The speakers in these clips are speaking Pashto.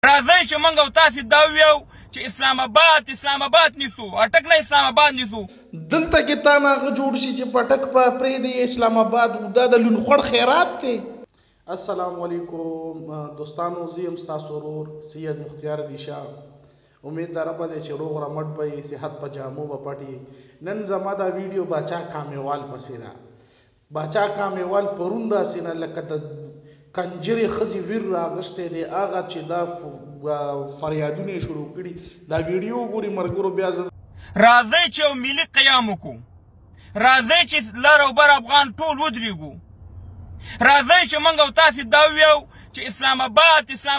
راځئ چې موږ او تاسې دا ووایو چې اسلام آباد نیسو اټک نه اسلام آباد نیسو. دلته کې تا نه هغه جوړ شي چې پټک په پرېږدي اسلام آباد دا د لونخوړ خیرات دی. السلام علیکم دوستانو، زه یم ستاسو ورور سید مختیار علي شاه. امید دا ربه دی چې روغ رمټ به یې، صحت په جامو به پټ یې. نن زما دا ویډیو باچا کامیوال پسې ده. باچا کامیوال پرون داسې نه لکه د کنجرې ښځې ویر راغښتی دی، هغه چې دا فریادونه یې شروع کړي. دا ویډیو وګورئ ملګرو. بیا راځئ چې یو ملي قیام وکړو، راځئ چې لر او بر افغان ټول ودرېږو، راځئ چې موږ او تاسې دا ووایو چې اسلام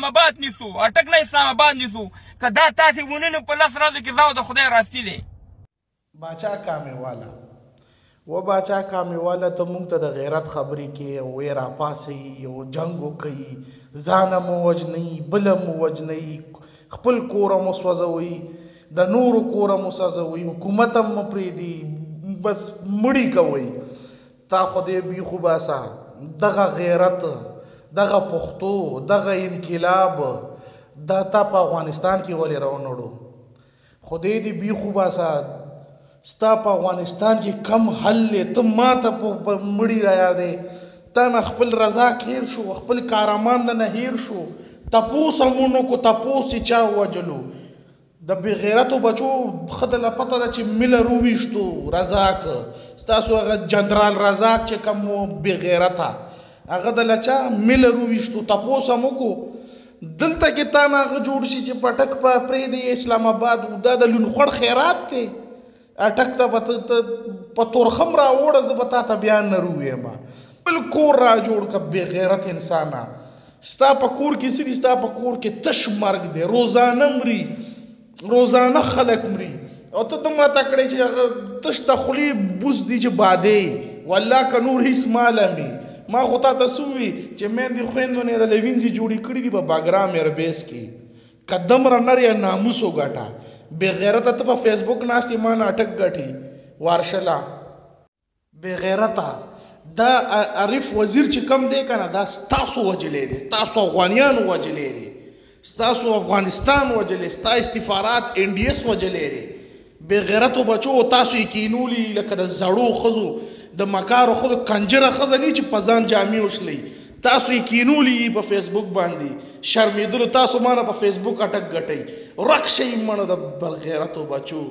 آباد نیسو اټک نه اسلام آباد نیسو. که دا تاسې وننو په لس ورځو کې دا د خدای راستي دی. باچا کامیواله و باچا کامیواله ته موږ ته د غیرت خبرې کې وی راپاسئ، یو جنګ وکئ، ځانه مو وژنئ، بله مو وژنئ، خپل کوره مو سوځوئ، د نورو کوره مو سوځوئ، حکومت هم مه پرېږدي، بس مړي کوئ. تا خدای بیخو باسه دغه غیرت، دغه پښتو، دغه انقلاب دا تا په افغانستان کې ولې راونړو؟ خدای دې بیخو باسه ستا په افغانستان کې کم حل دی؟ ته ما ته په مړي رایادې، تا نه خپل رزاق هیر شو، خپل کارمان د نه هیر شو. تپوس هم ونکړو، تپوس چې چا ووجلو. د بې غیرتو بچو ښه دله پته ده چې ملر وویشتو رزاق، ستاسو هغه جنرال رزاق چې کوم و بې غیرته، هغه دله چا ملر وویشتو. تپوس هم وکړو. دلته کې تا نه هغه جوړ شي چې پټک په پرېږدي اسلام آباد دا د لونخوړ خیرات دی. اټک ته به په تورخم راوړه، زه به تا ته بیا نه رویم. بل کور را جوړ که بې غیرت انسانه. ستا په کور کې څه دي؟ ستا په کور کې تش مرګ دی، روزانه مري، روزانه خلک مري، او ته دومره تکړی چې هغه تش د خولې بوس دي چې بادې والله که نور هېڅ ماله مې. ما خو تا ته څه ووي چې میندې خویندو نه یې د لوینځې جوړې کړي دي په باګرام ایربیس کې. که دومره نر یا ناموس وګټه. بې غیرته ته په فیسبوک ناست یې ما ناټک ګټي وارشله. بې غیرته دا عارف وزیر چې کم دی که نه، دا ستاسو وجلی دی، ستاسو افغانیانو وجلی دی، ستاسو افغانستان وجلی، ستا استفارات NDS وجلی دی. بې غیرتو بچو تاسو یې کینولي لکه د زړو ښځو، د مکارو ښځو کنجره ښځه نه چې په ځان جامې وشلئ، تاسو یې کینولي په فیسبوک باندې. شرمېدلو تاسو ما نه په فیسبوک اټک ګټئ. ورک شئ مړه د بې غیرتو بچو.